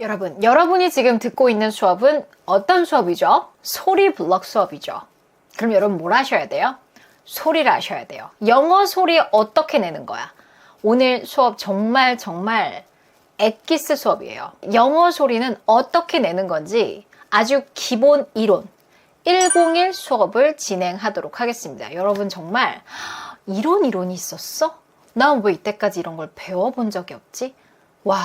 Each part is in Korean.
여러분이 지금 듣고 있는 수업은 어떤 수업이죠? 소리 블록 수업이죠. 그럼 여러분 뭘 하셔야 돼요? 소리를 하셔야 돼요. 영어 소리 어떻게 내는 거야? 오늘 수업 정말 엑기스 수업이에요. 영어 소리는 어떻게 내는 건지 아주 기본 이론 101 수업을 진행하도록 하겠습니다. 여러분 정말 이론이 있었어? 난 왜 이때까지 이런 걸 배워본 적이 없지? 와,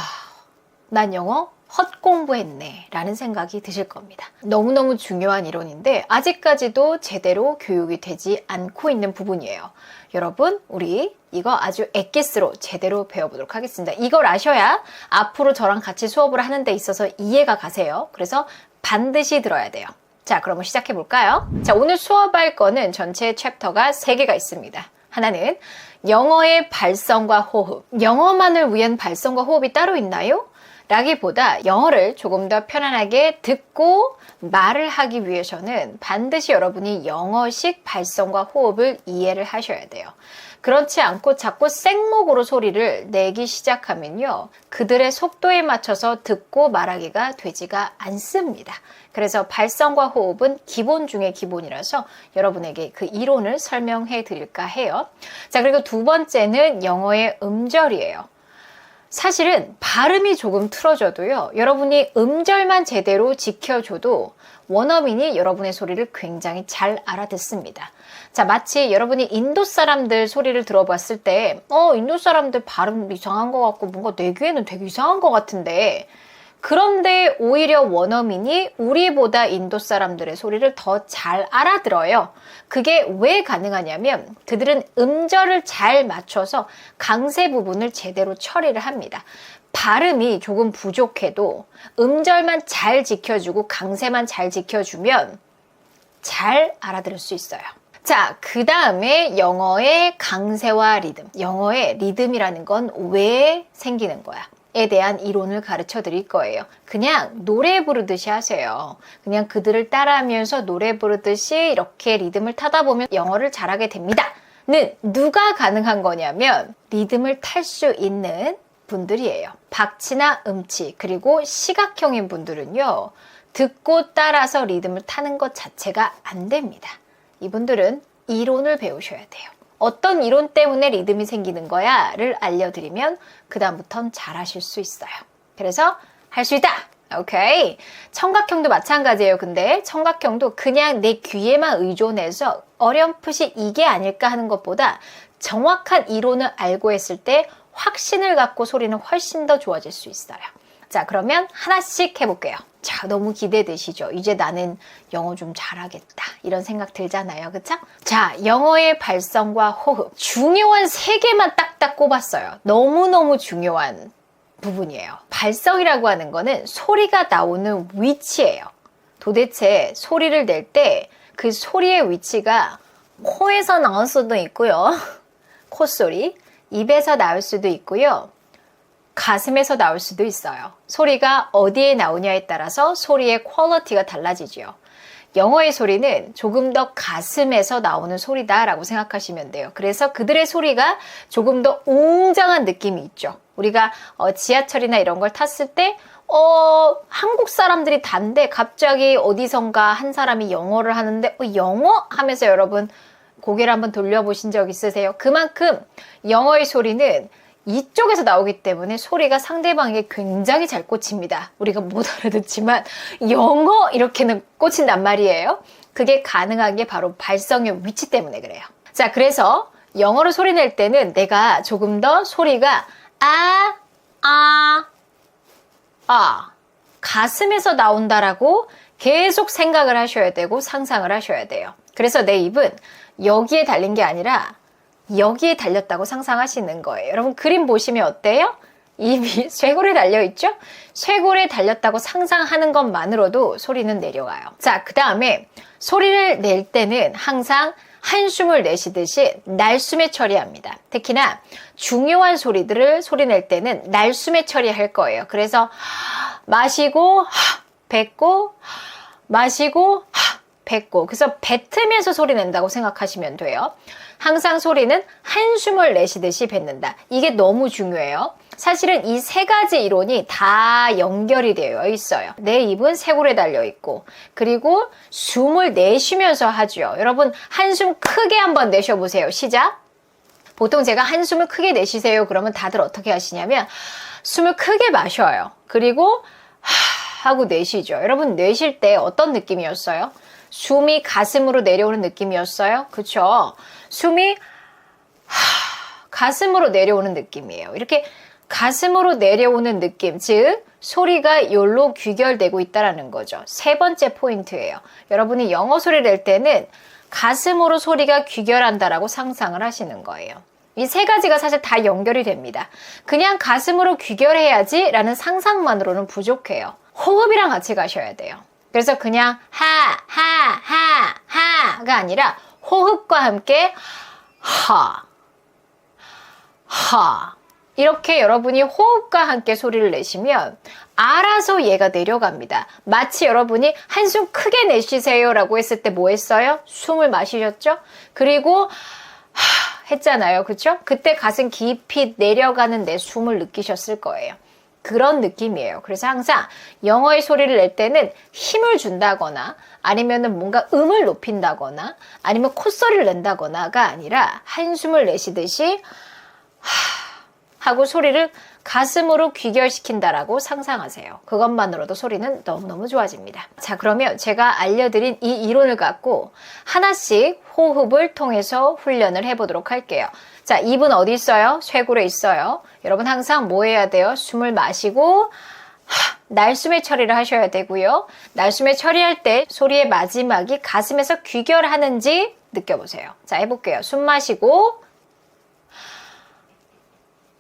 난 영어 헛공부했네 라는 생각이 드실 겁니다. 너무너무 중요한 이론인데 아직까지도 제대로 교육이 되지 않고 있는 부분이에요. 여러분 우리 이거 아주 엑기스로 제대로 배워보도록 하겠습니다. 이걸 아셔야 앞으로 저랑 같이 수업을 하는 데 있어서 이해가 가세요. 그래서 반드시 들어야 돼요. 자, 그러면 시작해 볼까요? 자, 오늘 수업할 거는 전체 챕터가 3개가 있습니다. 하나는 영어의 발성과 호흡. 영어만을 위한 발성과 호흡이 따로 있나요? 라기보다 영어를 조금 더 편안하게 듣고 말을 하기 위해서는 반드시 여러분이 영어식 발성과 호흡을 이해를 하셔야 돼요. 그렇지 않고 자꾸 생목으로 소리를 내기 시작하면요, 그들의 속도에 맞춰서 듣고 말하기가 되지가 않습니다. 그래서 발성과 호흡은 기본 중에 기본이라서 여러분에게 그 이론을 설명해 드릴까 해요. 자, 그리고 두 번째는 영어의 음절이에요. 사실은 발음이 조금 틀어져도요, 여러분이 음절만 제대로 지켜줘도 원어민이 여러분의 소리를 굉장히 잘 알아듣습니다. 자, 마치 여러분이 인도 사람들 소리를 들어봤을 때 인도 사람들 발음 이상한 것 같고 뭔가 내 귀에는 되게 이상한 것 같은데, 그런데 오히려 원어민이 우리보다 인도 사람들의 소리를 더 잘 알아들어요. 그게 왜 가능하냐면 그들은 음절을 잘 맞춰서 강세 부분을 제대로 처리를 합니다. 발음이 조금 부족해도 음절만 잘 지켜주고 강세만 잘 지켜주면 잘 알아들을 수 있어요. 자, 그 다음에 영어의 강세와 리듬. 영어의 리듬이라는 건 왜 생기는 거야? 에 대한 이론을 가르쳐 드릴 거예요. 그냥 노래 부르듯이 하세요. 그냥 그들을 따라하면서 노래 부르듯이 이렇게 리듬을 타다 보면 영어를 잘하게 됩니다. 는 누가 가능한 거냐면 리듬을 탈 수 있는 분들이에요. 박치나 음치 그리고 시각형인 분들은요, 듣고 따라서 리듬을 타는 것 자체가 안 됩니다. 이분들은 이론을 배우셔야 돼요. 어떤 이론 때문에 리듬이 생기는 거야 를 알려드리면 그 다음부터는 잘하실 수 있어요. 그래서 할 수 있다! 오케이. 청각형도 마찬가지예요. 근데 청각형도 그냥 내 귀에만 의존해서 어렴풋이 이게 아닐까 하는 것보다 정확한 이론을 알고 했을 때 확신을 갖고 소리는 훨씬 더 좋아질 수 있어요. 자, 그러면 하나씩 해볼게요. 자, 너무 기대되시죠? 이제 나는 영어 좀 잘하겠다 이런 생각 들잖아요. 그쵸? 자, 영어의 발성과 호흡 중요한 3개만 딱딱 꼽았어요. 너무너무 중요한 부분이에요. 발성이라고 하는 거는 소리가 나오는 위치예요. 도대체 소리를 낼 때 그 소리의 위치가 코에서 나올 수도 있고요. 콧소리, 입에서 나올 수도 있고요. 가슴에서 나올 수도 있어요. 소리가 어디에 나오냐에 따라서 소리의 퀄리티가 달라지죠. 영어의 소리는 조금 더 가슴에서 나오는 소리다라고 생각하시면 돼요. 그래서 그들의 소리가 조금 더 웅장한 느낌이 있죠. 우리가 지하철이나 이런 걸 탔을 때 한국 사람들이 단데 갑자기 어디선가 한 사람이 영어를 하는데 영어? 하면서 여러분 고개를 한번 돌려보신 적 있으세요? 그만큼 영어의 소리는 이쪽에서 나오기 때문에 소리가 상대방에게 굉장히 잘 꽂힙니다. 우리가 못 알아듣지만 영어 이렇게는 꽂힌단 말이에요. 그게 가능한 게 바로 발성의 위치 때문에 그래요. 자, 그래서 영어로 소리 낼 때는 내가 조금 더 소리가 가슴에서 나온다라고 계속 생각을 하셔야 되고 상상을 하셔야 돼요. 그래서 내 입은 여기에 달린 게 아니라 여기에 달렸다고 상상하시는 거예요. 여러분 그림 보시면 어때요? 입이 쇄골에 달려있죠? 쇄골에 달렸다고 상상하는 것만으로도 소리는 내려가요. 자, 그 다음에 소리를 낼 때는 항상 한숨을 내쉬듯이 날숨에 처리합니다. 특히나 중요한 소리들을 소리 낼 때는 날숨에 처리할 거예요. 그래서 마시고 뱉고 마시고 뱉고, 그래서 뱉으면서 소리 낸다고 생각하시면 돼요. 항상 소리는 한숨을 내쉬듯이 뱉는다. 이게 너무 중요해요. 사실은 이 세 가지 이론이 다 연결이 되어 있어요. 내 입은 쇄골에 달려 있고, 그리고 숨을 내쉬면서 하죠. 여러분 한숨 크게 한번 내쉬어보세요. 시작. 보통 제가 한숨을 크게 내쉬세요 그러면 다들 어떻게 하시냐면 숨을 크게 마셔요. 그리고 하고 내쉬죠. 여러분 내쉴 때 어떤 느낌이었어요? 숨이 가슴으로 내려오는 느낌이었어요? 그쵸? 숨이 가슴으로 내려오는 느낌이에요. 이렇게 가슴으로 내려오는 느낌, 즉 소리가 요로 귀결되고 있다는 거죠. 세 번째 포인트예요. 여러분이 영어 소리를 낼 때는 가슴으로 소리가 귀결한다라고 상상을 하시는 거예요. 이 세 가지가 사실 다 연결이 됩니다. 그냥 가슴으로 귀결해야지 라는 상상만으로는 부족해요. 호흡이랑 같이 가셔야 돼요. 그래서 그냥 하가 아니라 호흡과 함께 하 이렇게 여러분이 호흡과 함께 소리를 내시면 알아서 얘가 내려갑니다. 마치 여러분이 한숨 크게 내쉬세요 라고 했을 때 뭐 했어요? 숨을 마시셨죠? 그리고 했잖아요. 그쵸? 그때 가슴 깊이 내려가는 내 숨을 느끼셨을 거예요. 그런 느낌이에요. 그래서 항상 영어의 소리를 낼 때는 힘을 준다거나 아니면은 뭔가 음을 높인다거나 아니면 콧소리를 낸다거나가 아니라 한숨을 내쉬듯이 하고 소리를 가슴으로 귀결시킨다라고 상상하세요. 그것만으로도 소리는 너무너무 좋아집니다. 자, 그러면 제가 알려드린 이 이론을 갖고 하나씩 호흡을 통해서 훈련을 해보도록 할게요. 자, 입은 어디 있어요? 쇄골에 있어요. 여러분 항상 뭐 해야 돼요? 숨을 마시고 날숨의 처리를 하셔야 되고요. 날숨의 처리할 때 소리의 마지막이 가슴에서 귀결하는지 느껴보세요. 자, 해볼게요. 숨 마시고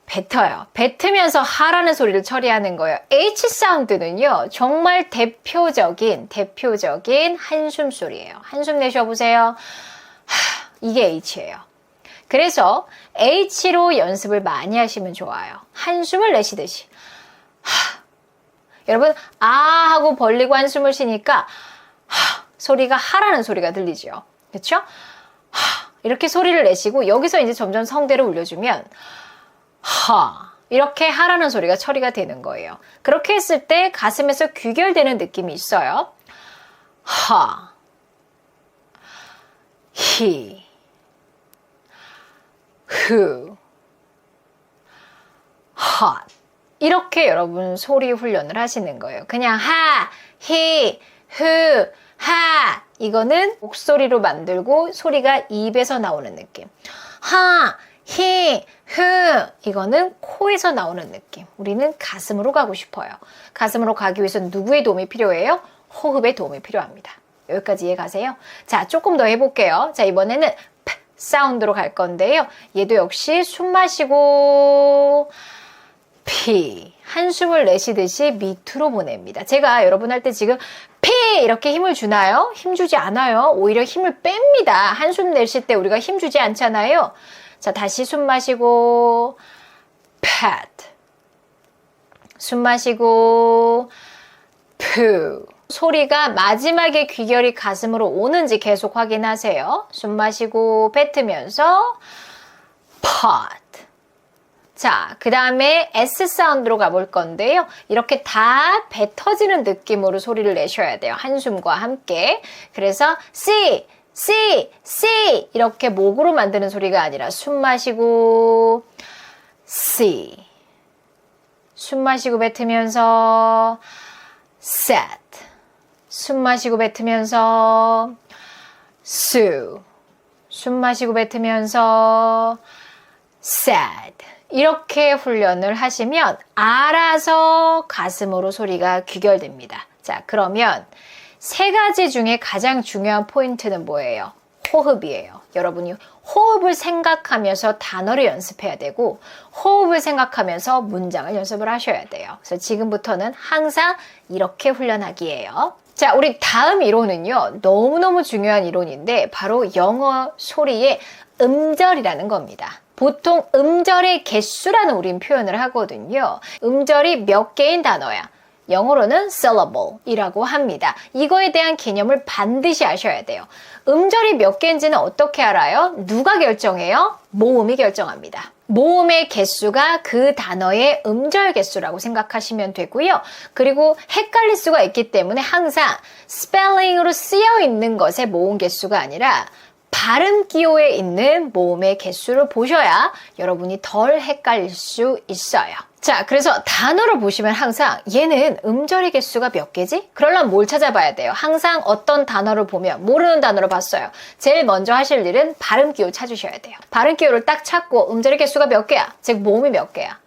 뱉어요. 뱉으면서 하라는 소리를 처리하는 거예요. H 사운드는요, 정말 대표적인 한숨 소리예요. 한숨 내쉬어보세요. 이게 H예요. 그래서 H로 연습을 많이 하시면 좋아요. 한숨을 내쉬듯이. 여러분, 아 하고 벌리고 한숨을 쉬니까 소리가 하라는 소리가 들리죠. 그렇죠? 이렇게 소리를 내쉬고 여기서 이제 점점 성대를 올려주면 이렇게 하라는 소리가 처리가 되는 거예요. 그렇게 했을 때 가슴에서 귀결되는 느낌이 있어요. 히, 흐, 헛. 이렇게 여러분 소리 훈련을 하시는 거예요. 그냥 하, 히, 흐, 하. 이거는 목소리로 만들고 소리가 입에서 나오는 느낌. 하, 히, 흐. 이거는 코에서 나오는 느낌. 우리는 가슴으로 가고 싶어요. 가슴으로 가기 위해서 누구의 도움이 필요해요? 호흡의 도움이 필요합니다. 여기까지 이해가세요? 자, 조금 더 해볼게요. 자, 이번에는 P 사운드로 갈 건데요. 얘도 역시 숨 마시고 피. 한숨을 내쉬듯이 밑으로 보냅니다. 제가 여러분 할 때 지금 피 이렇게 힘을 주나요? 힘 주지 않아요. 오히려 힘을 뺍니다. 한숨 내쉴 때 우리가 힘 주지 않잖아요. 자, 다시 숨 마시고 pat. 숨 마시고 푸. 소리가 마지막에 귀결이 가슴으로 오는지 계속 확인하세요. 숨 마시고 뱉으면서 pot. 자, 그 다음에 S 사운드로 가볼 건데요. 이렇게 다 뱉어지는 느낌으로 소리를 내셔야 돼요. 한숨과 함께. 그래서 C, C, C 이렇게 목으로 만드는 소리가 아니라 숨 마시고 C. 숨 마시고 뱉으면서 set. 숨 마시고 뱉으면서 sue. 숨 마시고 뱉으면서 sad. 이렇게 훈련을 하시면 알아서 가슴으로 소리가 귀결됩니다. 자, 그러면 세 가지 중에 가장 중요한 포인트는 뭐예요? 호흡이에요. 여러분이 호흡을 생각하면서 단어를 연습해야 되고 호흡을 생각하면서 문장을 연습을 하셔야 돼요. 그래서 지금부터는 항상 이렇게 훈련하기예요. 자, 우리 다음 이론은요. 너무너무 중요한 이론인데 바로 영어 소리의 음절이라는 겁니다. 보통 음절의 개수라는 우린 표현을 하거든요. 음절이 몇 개인 단어야? 영어로는 syllable이라고 합니다. 이거에 대한 개념을 반드시 아셔야 돼요. 음절이 몇 개인지는 어떻게 알아요? 누가 결정해요? 모음이 결정합니다. 모음의 개수가 그 단어의 음절 개수라고 생각하시면 되고요. 그리고 헷갈릴 수가 있기 때문에 항상 스펠링으로 쓰여 있는 것의 모음 개수가 아니라 발음 기호에 있는 모음의 개수를 보셔야 여러분이 덜 헷갈릴 수 있어요. 자, 그래서 단어를 보시면 항상 얘는 음절의 개수가 몇 개지? 그러려면 뭘 찾아봐야 돼요? 항상 어떤 단어를 보면 모르는 단어를 봤어요. 제일 먼저 하실 일은 발음 기호 찾으셔야 돼요. 발음 기호를 딱 찾고 음절의 개수가 몇 개야? 즉 모음이 몇 개야?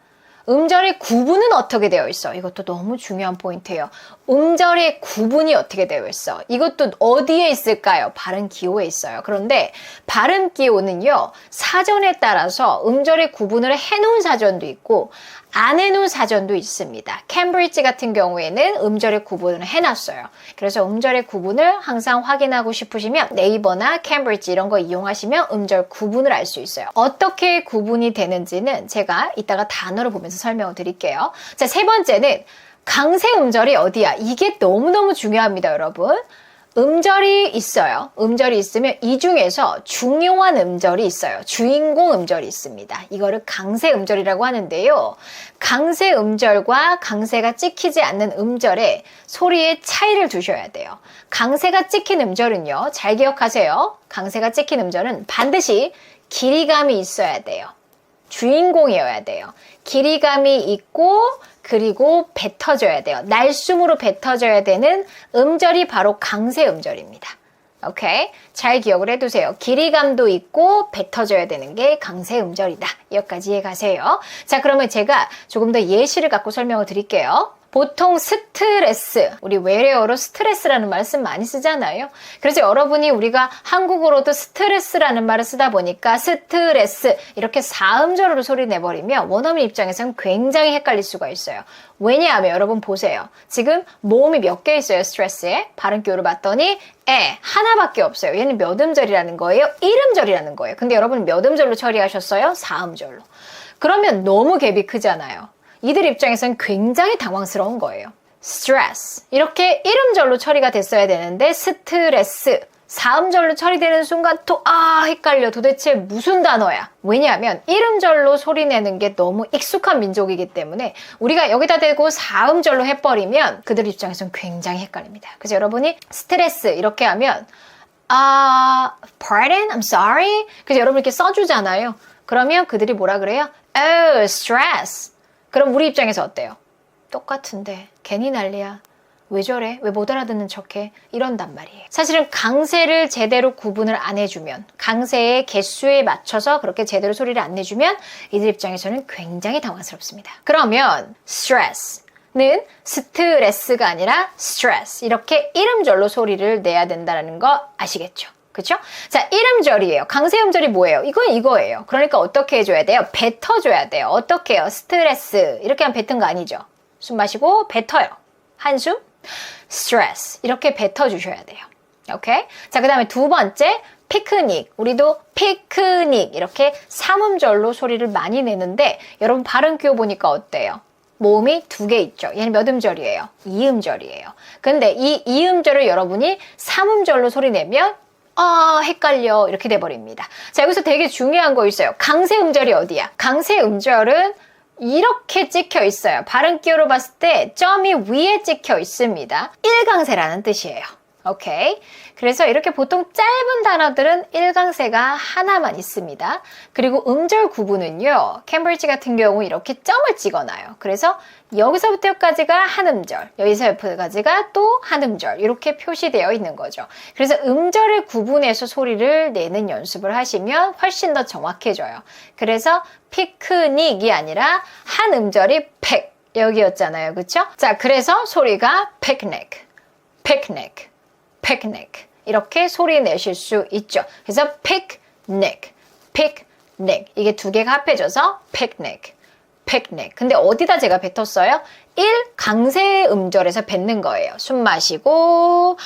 음절의 구분은 어떻게 되어 있어? 이것도 너무 중요한 포인트예요. 음절의 구분이 어떻게 되어 있어? 이것도 어디에 있을까요? 발음 기호에 있어요. 그런데 발음 기호는요, 사전에 따라서 음절의 구분을 해놓은 사전도 있고 안 해놓은 사전도 있습니다. 캠브리지 같은 경우에는 음절의 구분을 해놨어요. 그래서 음절의 구분을 항상 확인하고 싶으시면 네이버나 캠브리지 이런 거 이용하시면 음절 구분을 알 수 있어요. 어떻게 구분이 되는지는 제가 이따가 단어를 보면서 설명을 드릴게요. 자, 세 번째는 강세 음절이 어디야? 이게 너무너무 중요합니다, 여러분. 음절이 있어요. 음절이 있으면 이 중에서 중요한 음절이 있어요. 주인공 음절이 있습니다. 이거를 강세 음절이라고 하는데요. 강세 음절과 강세가 찍히지 않는 음절에 소리의 차이를 두셔야 돼요. 강세가 찍힌 음절은요. 잘 기억하세요. 강세가 찍힌 음절은 반드시 길이감이 있어야 돼요. 주인공이어야 돼요. 길이감이 있고 그리고 뱉어져야 돼요. 날숨으로 뱉어져야 되는 음절이 바로 강세 음절입니다. 오케이? 잘 기억을 해두세요. 길이감도 있고 뱉어져야 되는 게 강세 음절이다. 여기까지 이해가세요. 자, 그러면 제가 조금 더 예시를 갖고 설명을 드릴게요. 보통 스트레스, 우리 외래어로 스트레스라는 말씀 많이 쓰잖아요. 그래서 여러분이 우리가 한국어로도 스트레스라는 말을 쓰다 보니까 스트레스 이렇게 사음절로 소리 내버리면 원어민 입장에서는 굉장히 헷갈릴 수가 있어요. 왜냐하면 여러분 보세요. 지금 모음이 몇 개 있어요, 스트레스에? 발음기호를 봤더니 하나밖에 없어요. 얘는 몇 음절이라는 거예요? 1음절이라는 거예요. 근데 여러분 몇 음절로 처리하셨어요? 4음절로. 그러면 너무 갭이 크잖아요. 이들 입장에서는 굉장히 당황스러운 거예요. stress 이렇게 1음절로 처리가 됐어야 되는데 스트레스 4음절로 처리되는 순간 또 헷갈려. 도대체 무슨 단어야? 왜냐하면 1음절로 소리 내는 게 너무 익숙한 민족이기 때문에 우리가 여기다 대고 4음절로 해버리면 그들 입장에서는 굉장히 헷갈립니다. 그래서 여러분이 스트레스 이렇게 하면 pardon? I'm sorry? 그래서 여러분 이렇게 써주잖아요. 그러면 그들이 뭐라 그래요? Oh, stress. 그럼 우리 입장에서 어때요? 똑같은데 괜히 난리야. 왜 저래? 왜 못 알아듣는 척해? 이런단 말이에요. 사실은 강세를 제대로 구분을 안 해주면 강세의 개수에 맞춰서 그렇게 제대로 소리를 안 내주면 이들 입장에서는 굉장히 당황스럽습니다. 그러면 stress는 스트레스가 아니라 stress 이렇게 1음절로 소리를 내야 된다는 거 아시겠죠? 그쵸? 자, 1음절이에요. 강세 음절이 뭐예요? 이건 이거예요. 그러니까 어떻게 해줘야 돼요? 뱉어줘야 돼요. 어떻게 해요? 스트레스. 이렇게 하면 뱉은 거 아니죠? 숨 마시고 뱉어요. 한숨. stress. 이렇게 뱉어주셔야 돼요. 오케이? 자, 그 다음에 두 번째, 피크닉. 우리도 피크닉. 이렇게 3음절로 소리를 많이 내는데 여러분 발음 기호 보니까 어때요? 모음이 두 개 있죠. 얘는 몇 음절이에요? 2음절이에요. 근데 이 2음절을 여러분이 3음절로 소리 내면 헷갈려. 이렇게 돼버립니다. 자, 여기서 되게 중요한 거 있어요. 강세 음절이 어디야? 강세 음절은 이렇게 찍혀 있어요. 발음 기호로 봤을 때 점이 위에 찍혀 있습니다. 1강세라는 뜻이에요. 오케이. 그래서 이렇게 보통 짧은 단어들은 1강세가 하나만 있습니다. 그리고 음절 구분은요. 캠브리지 같은 경우 이렇게 점을 찍어놔요. 그래서 여기서부터 여기까지가 한 음절, 여기서부터까지가 또 한 음절 이렇게 표시되어 있는 거죠. 그래서 음절을 구분해서 소리를 내는 연습을 하시면 훨씬 더 정확해져요. 그래서 피크닉이 아니라 한 음절이 팩 여기였잖아요. 그쵸? 자, 그래서 소리가 picnic, picnic, picnic 이렇게 소리 내실 수 있죠. 그래서 picnic, picnic 이게 두 개가 합해져서 picnic, picnic. 근데 어디다 제가 뱉었어요? 1 강세 음절에서 뱉는 거예요. 숨 마시고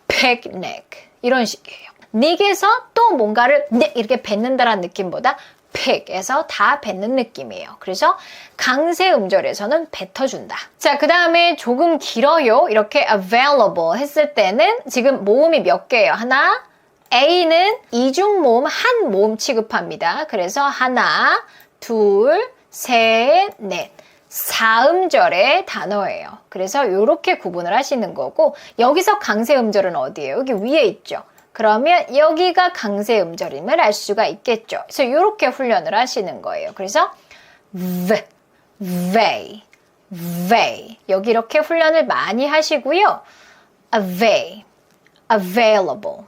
picnic 이런 식이에요. 닉에서 또 뭔가를 이렇게 뱉는다라는 느낌보다 픽에서 다 뱉는 느낌이에요. 그래서 강세 음절에서는 뱉어준다. 자, 그 다음에 조금 길어요. 이렇게 available 했을 때는 지금 모음이 몇 개예요? 하나, A는 이중 모음 한 모음 취급합니다. 그래서 하나, 둘, 셋, 넷. 4음절의 단어예요. 그래서 이렇게 구분을 하시는 거고 여기서 강세음절은 어디예요? 여기 위에 있죠. 그러면 여기가 강세음절임을 알 수가 있겠죠. 그래서 이렇게 훈련을 하시는 거예요. 그래서 they 여기 이렇게 훈련을 많이 하시고요. available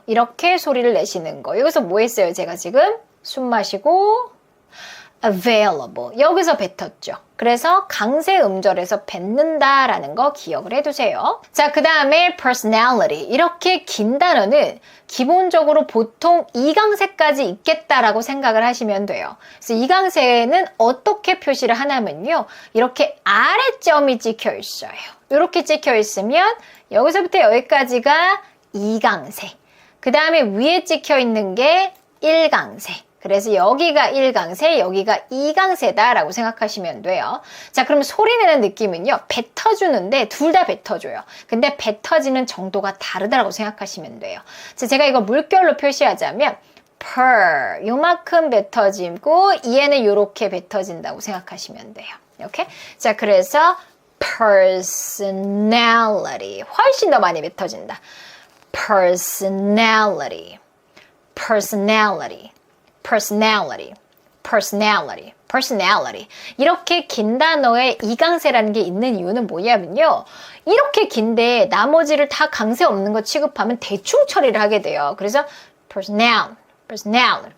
이렇게 소리를 내시는 거. 여기서 뭐 했어요? 제가 지금 숨 마시고 available 여기서 뱉었죠. 그래서 강세 음절에서 뱉는다라는 거 기억을 해두세요. 자, 그 다음에 personality 이렇게 긴 단어는 기본적으로 보통 2강세까지 있겠다라고 생각을 하시면 돼요. 그래서 2강세는 어떻게 표시를 하냐면요. 이렇게 아래점이 찍혀 있어요. 이렇게 찍혀 있으면 여기서부터 여기까지가 2강세. 그 다음에 위에 찍혀 있는 게 1강세. 그래서 여기가 1강세, 여기가 2강세다라고 생각하시면 돼요. 자, 그럼 소리 내는 느낌은요. 뱉어주는데 둘 다 뱉어줘요. 근데 뱉어지는 정도가 다르다라고 생각하시면 돼요. 자, 제가 이거 물결로 표시하자면 per 요만큼 뱉어지고 얘는 요렇게 뱉어진다고 생각하시면 돼요. 이렇게. 자, 그래서 personality 훨씬 더 많이 뱉어진다. personality 이렇게 긴 단어에 2강세라는 게 있는 이유는 뭐냐면요. 이렇게 긴데 나머지를 다 강세 없는 거 취급하면 대충 처리를 하게 돼요. 그래서 personality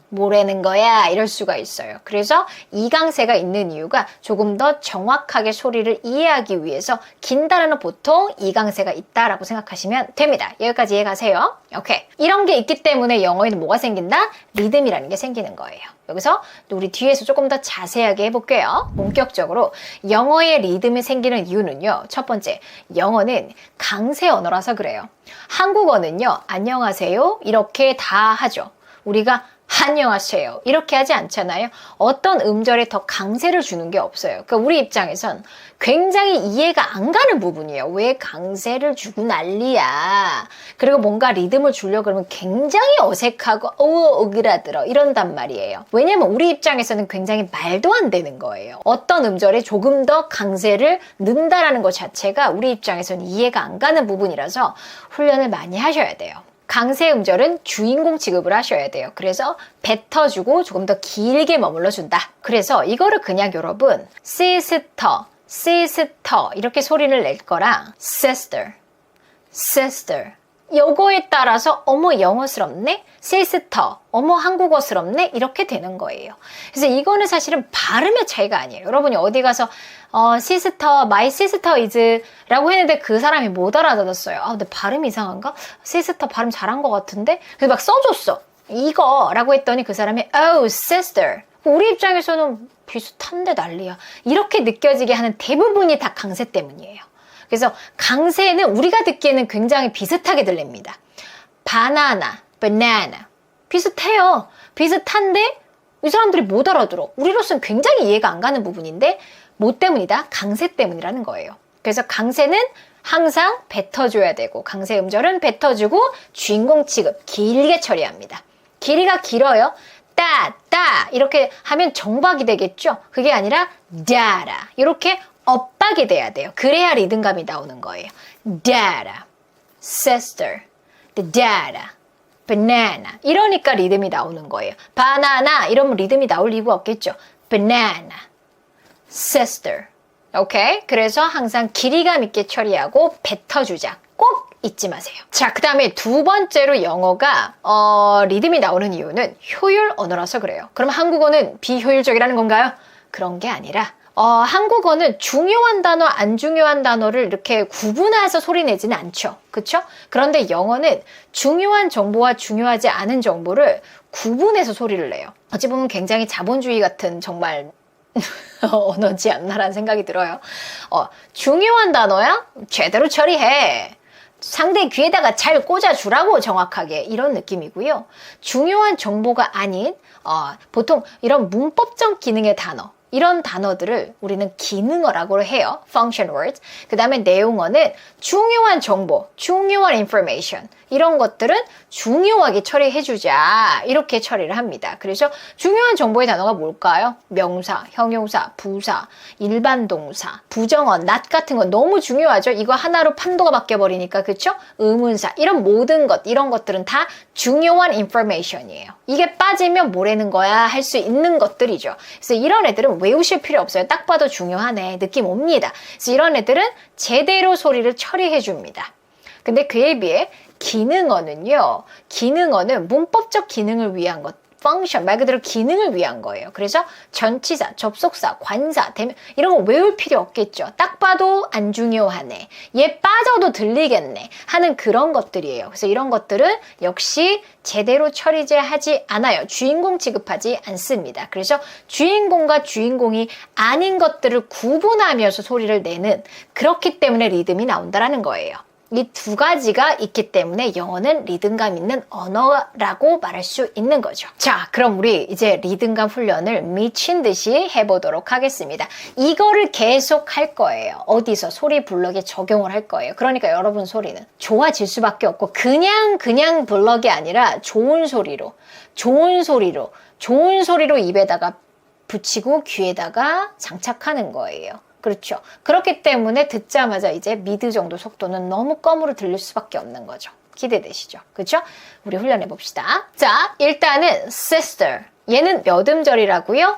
뭐라는 거야 이럴 수가 있어요. 그래서 2강세가 있는 이유가 조금 더 정확하게 소리를 이해하기 위해서 긴 단어는 보통 2강세가 있다라고 생각하시면 됩니다. 여기까지 이해가세요? 오케이. 이런 게 있기 때문에 영어에는 뭐가 생긴다? 리듬이라는 게 생기는 거예요. 여기서 우리 뒤에서 조금 더 자세하게 해볼게요. 본격적으로 영어의 리듬이 생기는 이유는요. 첫 번째, 영어는 강세 언어라서 그래요. 한국어는요. 안녕하세요 이렇게 다 하죠. 우리가 안녕하세요 이렇게 하지 않잖아요. 어떤 음절에 더 강세를 주는 게 없어요. 그러니까 우리 입장에선 굉장히 이해가 안 가는 부분이에요. 왜 강세를 주고 난리야. 그리고 뭔가 리듬을 주려고 그러면 굉장히 어색하고 오그라들어 이런단 말이에요. 왜냐면 우리 입장에서는 굉장히 말도 안 되는 거예요. 어떤 음절에 조금 더 강세를 넣는다라는 것 자체가 우리 입장에서는 이해가 안 가는 부분이라서 훈련을 많이 하셔야 돼요. 강세 음절은 주인공 취급을 하셔야 돼요. 그래서 뱉어주고 조금 더 길게 머물러준다. 그래서 이거를 그냥 여러분 sister 이렇게 소리를 낼 거랑 sister 요거에 따라서 어머 영어스럽네? sister 어머 한국어스럽네? 이렇게 되는 거예요. 그래서 이거는 사실은 발음의 차이가 아니에요. 여러분이 어디 가서 sister, my sister is 라고 했는데 그 사람이 못 알아들었어요. 근데 발음이 이상한가? sister 발음 잘한 것 같은데? 그래서 막 써줬어. 이거라고 했더니 그 사람이 oh, sister. 우리 입장에서는 비슷한데 난리야. 이렇게 느껴지게 하는 대부분이 다 강세 때문이에요. 그래서 강세는 우리가 듣기에는 굉장히 비슷하게 들립니다. banana 비슷해요. 비슷한데 이 사람들이 못 알아들어. 우리로서는 굉장히 이해가 안 가는 부분인데 뭐 때문이다? 강세 때문이라는 거예요. 그래서 강세는 항상 뱉어줘야 되고 강세 음절은 뱉어주고 주인공 취급 길게 처리합니다. 길이가 길어요. 따 이렇게 하면 정박이 되겠죠. 그게 아니라 다라 이렇게 엇박이 돼야 돼요. 그래야 리듬감이 나오는 거예요. dada, sister, dada, banana 이러니까 리듬이 나오는 거예요. 바나나 이러면 리듬이 나올 이유가 없겠죠. banana, sister. 오케이? 그래서 항상 길이감 있게 처리하고 뱉어주자. 꼭 잊지 마세요. 자, 그 다음에 두 번째로 영어가 리듬이 나오는 이유는 효율 언어라서 그래요. 그럼 한국어는 비효율적이라는 건가요? 그런 게 아니라 한국어는 중요한 단어, 안 중요한 단어를 이렇게 구분해서 소리 내지는 않죠. 그쵸? 그런데 영어는 중요한 정보와 중요하지 않은 정보를 구분해서 소리를 내요. 어찌 보면 굉장히 자본주의 같은 정말 언어지 않나라는 생각이 들어요. 중요한 단어야? 제대로 처리해. 상대 귀에다가 잘 꽂아주라고 정확하게 이런 느낌이고요. 중요한 정보가 아닌 보통 이런 문법적 기능의 단어 이런 단어들을 우리는 기능어라고 해요. function words. 그 다음에 내용어는 중요한 정보, 중요한 information. 이런 것들은 중요하게 처리해주자. 이렇게 처리를 합니다. 그래서 중요한 정보의 단어가 뭘까요? 명사, 형용사, 부사, 일반 동사, 부정어, not 같은 거 너무 중요하죠? 이거 하나로 판도가 바뀌어버리니까, 그쵸? 의문사, 이런 모든 것, 이런 것들은 다 중요한 information이에요. 이게 빠지면 뭐라는 거야? 할 수 있는 것들이죠. 그래서 이런 애들은 외우실 필요 없어요. 딱 봐도 중요하네. 느낌 옵니다. 그래서 이런 애들은 제대로 소리를 처리해줍니다. 근데 그에 비해 기능어는요. 기능어는 문법적 기능을 위한 것. function, 말 그대로 기능을 위한 거예요. 그래서 전치사, 접속사, 관사, 대명 이런 거 외울 필요 없겠죠. 딱 봐도 안 중요하네. 얘 빠져도 들리겠네. 하는 그런 것들이에요. 그래서 이런 것들은 역시 제대로 처리하지 않아요. 주인공 취급하지 않습니다. 그래서 주인공과 주인공이 아닌 것들을 구분하면서 소리를 내는 그렇기 때문에 리듬이 나온다는 거예요. 이 두 가지가 있기 때문에 영어는 리듬감 있는 언어라고 말할 수 있는 거죠. 자, 그럼 우리 이제 리듬감 훈련을 미친 듯이 해보도록 하겠습니다. 이거를 계속 할 거예요. 어디서? 소리 블럭에 적용을 할 거예요. 그러니까 여러분 소리는 좋아질 수밖에 없고 그냥 블럭이 아니라 좋은 소리로 입에다가 붙이고 귀에다가 장착하는 거예요. 그렇죠. 그렇기 때문에 듣자마자 이제 미드 정도 속도는 너무 껌으로 들릴 수밖에 없는 거죠. 기대되시죠? 그렇죠? 우리 훈련해 봅시다. 자, 일단은 sister. 얘는 몇 음절이라고요?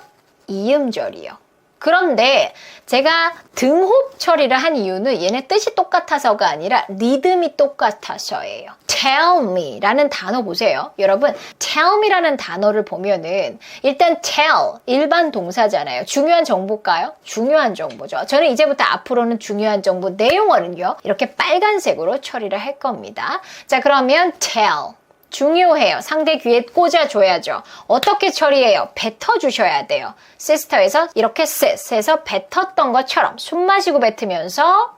2음절이요. 그런데 제가 등호흡 처리를 한 이유는 얘네 뜻이 똑같아서가 아니라 리듬이 똑같아서예요. tell me 라는 단어 보세요. 여러분, tell me 라는 단어를 보면은 일단 tell, 일반 동사잖아요. 중요한 정보일까요? 중요한 정보죠. 저는 이제부터 앞으로는 중요한 정보 내용어는요. 이렇게 빨간색으로 처리를 할 겁니다. 자, 그러면 tell. 중요해요. 상대 귀에 꽂아줘야죠. 어떻게 처리해요? 뱉어주셔야 돼요. sister에서 이렇게 sit에서 뱉었던 것처럼 숨 마시고 뱉으면서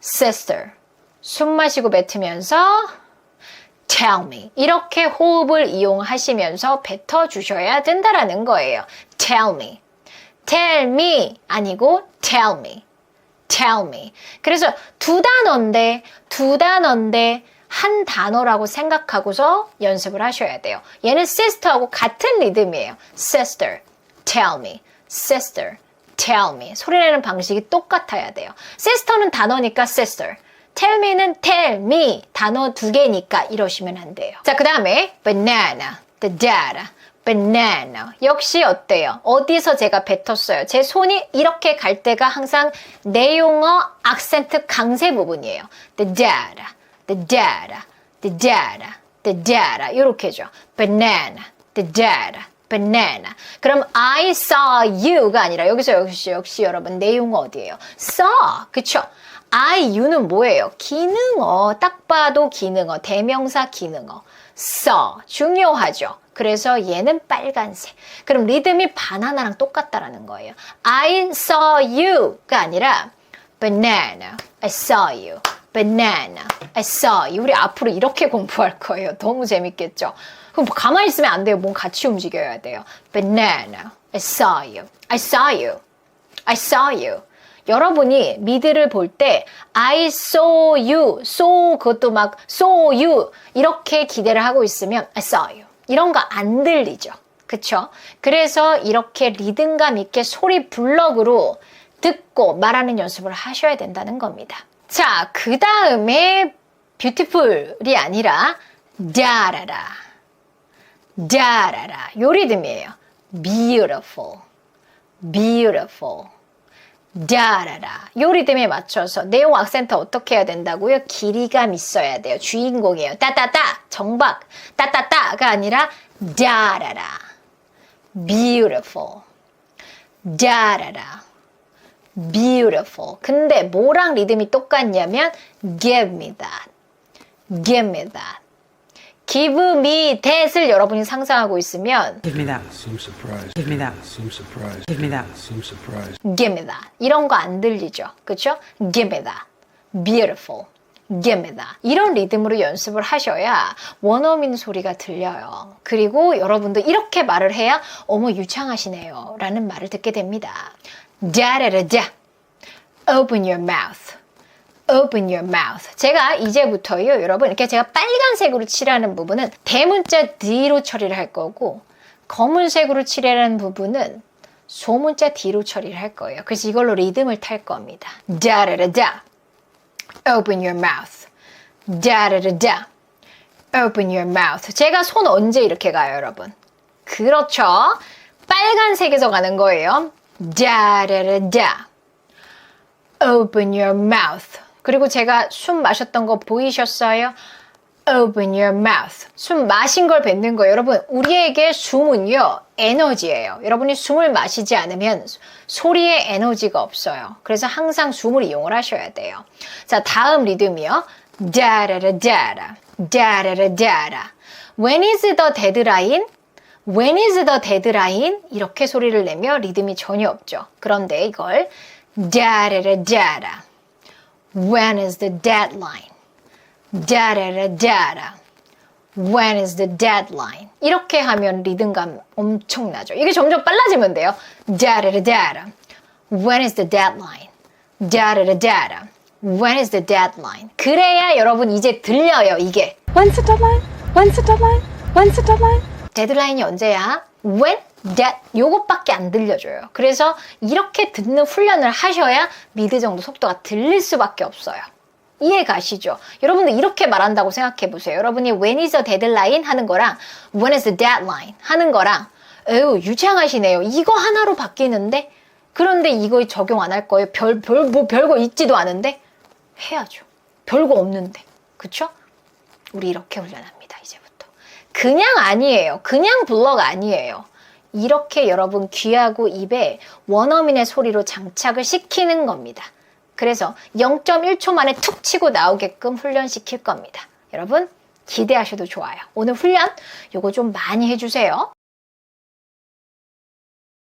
sister, 숨 마시고 뱉으면서 tell me 이렇게 호흡을 이용하시면서 뱉어주셔야 된다라는 거예요. tell me 아니고 tell me 그래서 두 단어인데 한 단어라고 생각하고서 연습을 하셔야 돼요. 얘는 sister하고 같은 리듬이에요. sister, tell me, sister, tell me. 소리 내는 방식이 똑같아야 돼요. sister는 단어니까 sister, tell me는 tell me. 단어 두 개니까 이러시면 안 돼요. 자, 그 다음에 banana, the data, banana. 역시 어때요? 어디서 제가 뱉었어요? 제 손이 이렇게 갈 때가 항상 내용어 악센트 강세 부분이에요. the data. The data 이렇게죠. banana, the data, banana. 그럼 I saw you가 아니라 여기서 역시 여러분 내용어 어디예요? saw, 그쵸? you는 뭐예요? 기능어, 딱 봐도 기능어, 대명사 기능어. saw, 중요하죠. 그래서 얘는 빨간색. 그럼 리듬이 바나나랑 똑같다라는 거예요. I saw you가 아니라 banana, I saw you. banana, I saw you. 우리 앞으로 이렇게 공부할 거예요. 너무 재밌겠죠? 그럼 가만히 있으면 안 돼요. 몸 같이 움직여야 돼요. banana, I saw you. I saw you. I saw you. 여러분이 미드를 볼 때 I saw you, saw 그것도 막 saw you 이렇게 기대를 하고 있으면 I saw you. 이런 거 안 들리죠? 그쵸? 그래서 이렇게 리듬감 있게 소리 블럭으로 듣고 말하는 연습을 하셔야 된다는 겁니다. 자, 그 다음에 beautiful이 아니라 다라라 요 리듬이에요. beautiful 다라라 요 리듬에 맞춰서 내용 악센트 어떻게 해야 된다고요? 길이감 있어야 돼요. 주인공이에요. 따따따 정박 따따따가 아니라 다라라 beautiful 다라라 beautiful. 근데 뭐랑 리듬이 똑같냐면 give me that. give me that을 여러분이 상상하고 있으면 Give me that. Seem surprised. Give me that. Seem surprised. Give me that. Seem surprised. give me that. 이런 거 안 들리죠. 그쵸? give me that. beautiful. giveme다. 이런 리듬으로 연습을 하셔야 원어민 소리가 들려요. 그리고 여러분도 이렇게 말을 해야 어머 유창하시네요 라는 말을 듣게 됩니다. 다라라다. Open your mouth. Open your mouth. 제가 이제부터요, 여러분, 이렇게 제가 빨간색으로 칠하는 부분은 대문자 D로 처리를 할 거고, 검은색으로 칠하는 부분은 소문자 D로 처리를 할 거예요. 그래서 이걸로 리듬을 탈 겁니다. 다라라다. Open your mouth. 다라라다. Open your mouth. 제가 손 언제 이렇게 가요, 여러분? 그렇죠. 빨간색에서 가는 거예요. 다라라다. Open your mouth. 그리고 제가 숨 마셨던 거 보이셨어요? Open your mouth. 숨 마신 걸 뱉는 거예요. 여러분, 우리에게 숨은요, 에너지예요. 여러분이 숨을 마시지 않으면 소리에 에너지가 없어요. 그래서 항상 숨을 이용을 하셔야 돼요. 자, 다음 리듬이요. 다라라다라. 다라라다라. When is the deadline? When is the deadline? 이렇게 소리를 내며 리듬이 전혀 없죠. 그런데 이걸 다라라다라. When is the deadline? 다라라다라. When is the deadline? 이렇게 하면 리듬감 엄청나죠. 이게 점점 빨라지면 돼요. 다라라다라. When is the deadline? 다라라다라. When is the deadline? 그래야 여러분 이제 들려요, 이게. When's the deadline? When's the deadline? When's the deadline? 데드라인이 언제야? When? That? 요것밖에 안 들려줘요. 그래서 이렇게 듣는 훈련을 하셔야 미드 정도 속도가 들릴 수밖에 없어요. 이해 가시죠? 여러분들 이렇게 말한다고 생각해 보세요. 여러분이 When is the deadline? 하는 거랑 When is the deadline? 하는 거랑 에휴 유창하시네요. 이거 하나로 바뀌는데? 그런데 이거 적용 안 할 거예요. 별거 있지도 않은데? 해야죠. 별거 없는데. 그쵸? 우리 이렇게 훈련합니다. 이제부터. 그냥 아니에요. 그냥 블럭 아니에요. 이렇게 여러분 귀하고 입에 원어민의 소리로 장착을 시키는 겁니다. 그래서 0.1초 만에 툭 치고 나오게끔 훈련시킬 겁니다. 여러분 기대하셔도 좋아요. 오늘 훈련 요거 좀 많이 해주세요.